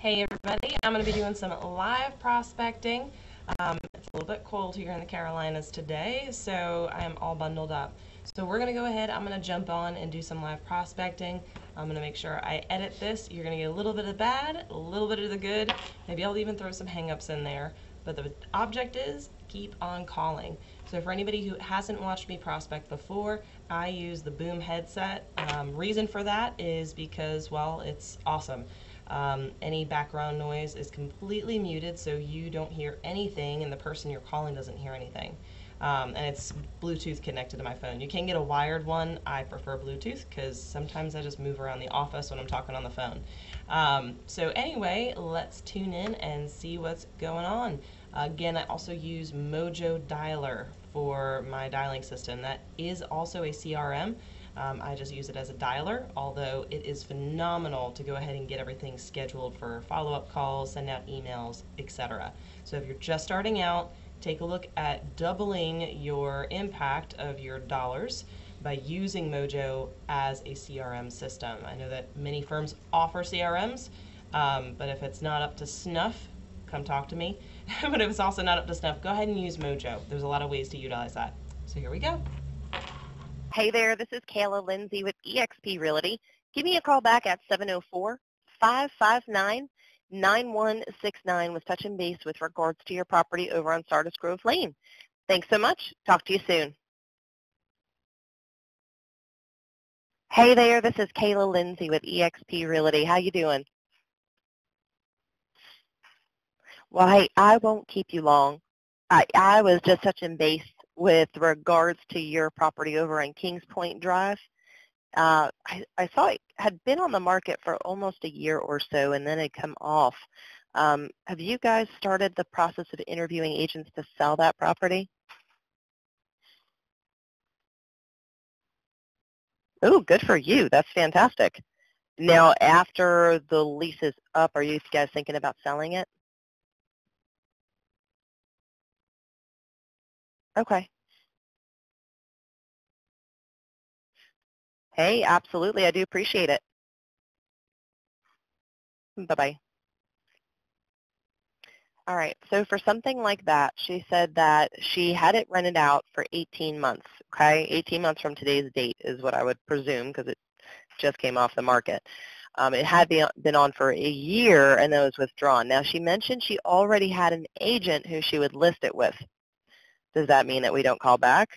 Hey everybody, I'm going to be doing some live prospecting. It's a little bit cold here in the Carolinas today, so I am all bundled up. So we're going to go ahead, I'm going to jump on and do some live prospecting. I'm going to make sure I edit this. You're going to get a little bit of the bad, a little bit of the good. Maybe I'll even throw some hangups in there. But the object is keep on calling. So for anybody who hasn't watched me prospect before, I use the Boom headset. Reason for that is because, well, it's awesome. Any background noise is completely muted, so you don't hear anything and the person you're calling doesn't hear anything. And it's Bluetooth connected to my phone. You can get a wired one. I prefer Bluetooth because sometimes I just move around the office when I'm talking on the phone. So anyway, let's tune in and see what's going on. Again, I also use Mojo Dialer for my dialing system. That is also a CRM. I just use it as a dialer, although it is phenomenal to go ahead and get everything scheduled for follow-up calls, send out emails, etc. So if you're just starting out, take a look at doubling your impact of your dollars by using Mojo as a CRM system. I know that many firms offer CRMs, but if it's not up to snuff, come talk to me. But if it's also not up to snuff, go ahead and use Mojo. There's a lot of ways to utilize that. So here we go. Hey there, this is Kayla Lindsay with eXp Realty. Give me a call back at 704-559-9169 with touch and base with regards to your property over on Sardis Grove Lane. Thanks so much. Talk to you soon. Hey there, this is Kayla Lindsay with eXp Realty. How you doing? Well, hey, I won't keep you long. I was just touching base with regards to your property over on Kings Point Drive. I saw it had been on the market for almost a year or so and then it come off. Have you guys started the process of interviewing agents to sell that property? Oh, good for you. That's fantastic. Now, after the lease is up, are you guys thinking about selling it? Okay. Hey, absolutely. I do appreciate it. Bye-bye. All right, so for something like that, she said that she had it rented out for 18 months, okay? 18 months from today's date is what I would presume because it just came off the market. It had been on for a year and then was withdrawn. Now, she mentioned she already had an agent who she would list it with. Does that mean that we don't call back?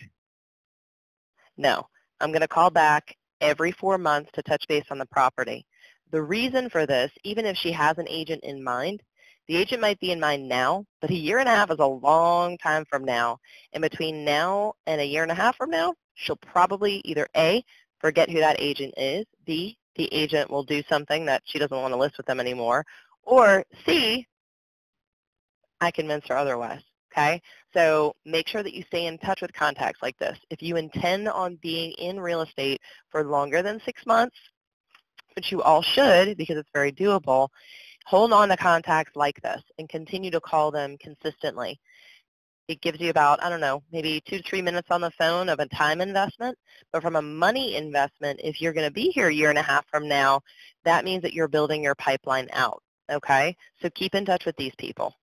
No. I'm going to call back every 4 months to touch base on the property. The reason for this, even if she has an agent in mind, the agent might be in mind now, but a year and a half is a long time from now. And between now and a year and a half from now, she'll probably either A, forget who that agent is, B, the agent will do something that she doesn't want to list with them anymore, or C, I convinced her otherwise. Okay, so make sure that you stay in touch with contacts like this. If you intend on being in real estate for longer than 6 months, which you all should because it's very doable, hold on to contacts like this and continue to call them consistently. It gives you about, I don't know, maybe 2 to 3 minutes on the phone of a time investment, but from a money investment, if you're going to be here a year and a half from now, that means that you're building your pipeline out, okay? So keep in touch with these people.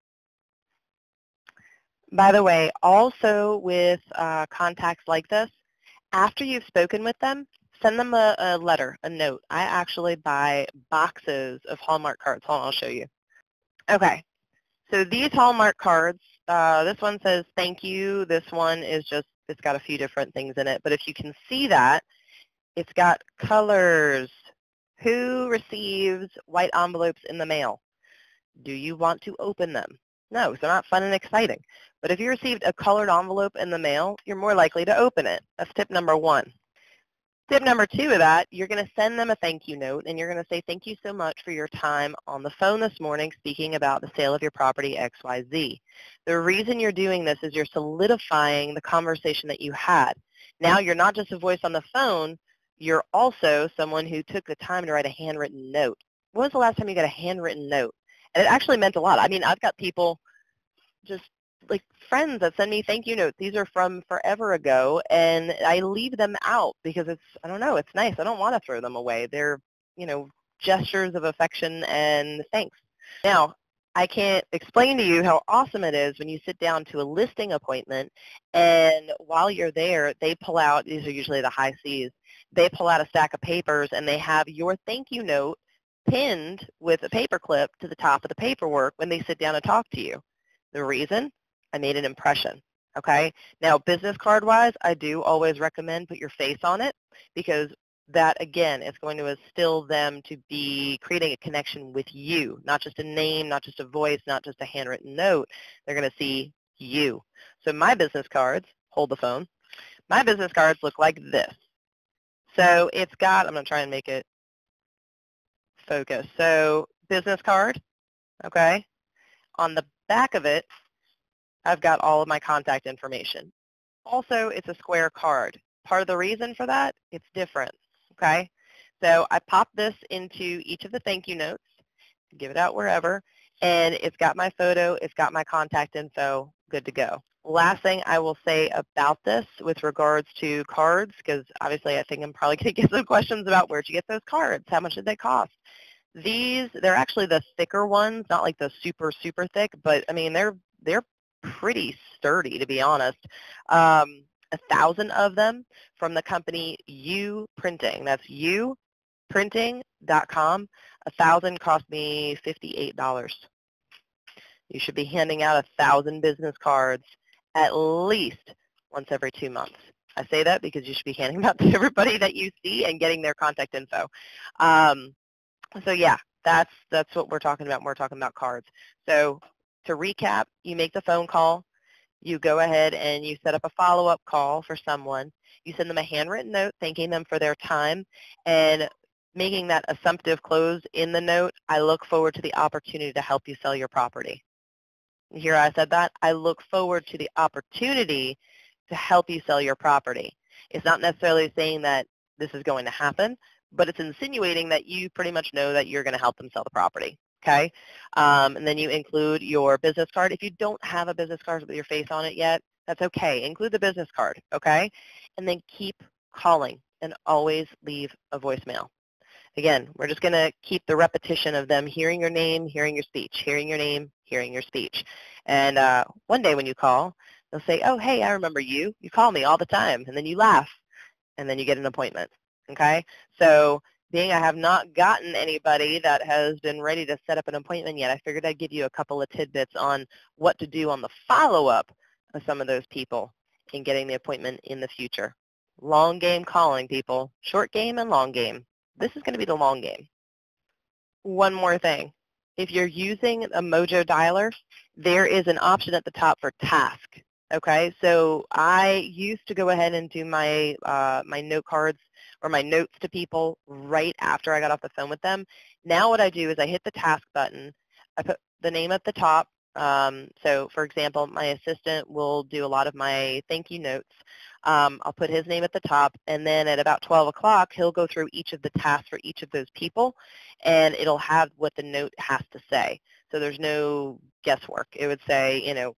By the way, also with contacts like this, after you've spoken with them, send them a letter, a note. I actually buy boxes of Hallmark cards. Hold on, I'll show you. Okay, so these Hallmark cards, this one says thank you. This one is just, it's got a few different things in it. But if you can see that, it's got colors. Who receives white envelopes in the mail? Do you want to open them? No, so not fun and exciting. But if you received a colored envelope in the mail, you're more likely to open it. That's tip number 1. Tip number 2 of that, you're going to send them a thank you note, and you're going to say, thank you so much for your time on the phone this morning speaking about the sale of your property XYZ. The reason you're doing this is you're solidifying the conversation that you had. Now you're not just a voice on the phone, you're also someone who took the time to write a handwritten note. When was the last time you got a handwritten note? And it actually meant a lot. I mean, I've got people, just like friends that send me thank you notes. These are from forever ago, and I leave them out because it's, I don't know, it's nice. I don't want to throw them away. They're, you know, gestures of affection and thanks. Now, I can't explain to you how awesome it is when you sit down to a listing appointment and while you're there, they pull out, these are usually the high Cs, they pull out a stack of papers and they have your thank you note pinned with a paper clip to the top of the paperwork when they sit down and talk to you. The reason? I made an impression. Okay? Now, business card-wise, I do always recommend put your face on it because that, again, is going to instill them to be creating a connection with you, not just a name, not just a voice, not just a handwritten note. They're going to see you. So my business cards, hold the phone, my business cards look like this. So it's got, I'm going to try and make it focus. So business card, okay? On the back of it, I've got all of my contact information. Also, it's a square card. Part of the reason for that, it's different, okay? So I pop this into each of the thank you notes, give it out wherever, and it's got my photo, it's got my contact info, good to go. Last thing I will say about this with regards to cards, because obviously I think I'm probably going to get some questions about where'd you get those cards, how much did they cost? These, they're actually the thicker ones, not like the super, super thick, but I mean, they're pretty sturdy, to be honest. 1,000 of them from the company U Printing. That's uprinting.com. 1,000 cost me $58. You should be handing out 1,000 business cards at least once every 2 months. I say that because you should be handing them out to everybody that you see and getting their contact info. So yeah, that's what we're talking about when we're talking about cards. So to recap, you make the phone call, you go ahead and you set up a follow-up call for someone, you send them a handwritten note thanking them for their time, and making that assumptive close in the note, I look forward to the opportunity to help you sell your property. Here I said that, I look forward to the opportunity to help you sell your property. It's not necessarily saying that this is going to happen, but it's insinuating that you pretty much know that you're going to help them sell the property, okay? And then you include your business card. If you don't have a business card with your face on it yet, that's okay. Include the business card, okay? And then keep calling and always leave a voicemail. Again, we're just going to keep the repetition of them hearing your name, hearing your speech, hearing your name, hearing your speech. And one day when you call, they'll say, oh, hey, I remember you. You call me all the time. And then you laugh, and then you get an appointment. Okay, so being I have not gotten anybody that has been ready to set up an appointment yet, I figured I'd give you a couple of tidbits on what to do on the follow-up of some of those people in getting the appointment in the future. Long game calling, people. Short game and long game. This is going to be the long game. One more thing. If you're using a Mojo dialer, there is an option at the top for task. Okay, so I used to go ahead and do my my note cards or my notes to people right after I got off the phone with them. Now what I do is I hit the task button. I put the name at the top. So for example, my assistant will do a lot of my thank you notes. I'll put his name at the top, and then at about 12 o'clock, he'll go through each of the tasks for each of those people, and it'll have what the note has to say. So there's no guesswork. It would say, you know,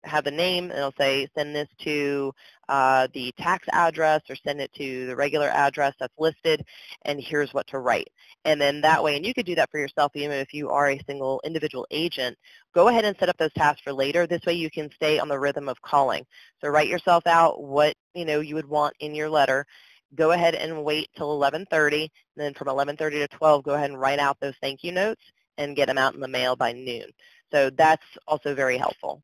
have the name, and it'll say send this to the tax address or send it to the regular address that's listed, and here's what to write. And then that way, and you could do that for yourself even if you are a single individual agent, go ahead and set up those tasks for later. This way you can stay on the rhythm of calling. So write yourself out what you would want in your letter. Go ahead and wait till 11:30, and then from 11:30 to 12, go ahead and write out those thank you notes and get them out in the mail by noon. So that's also very helpful.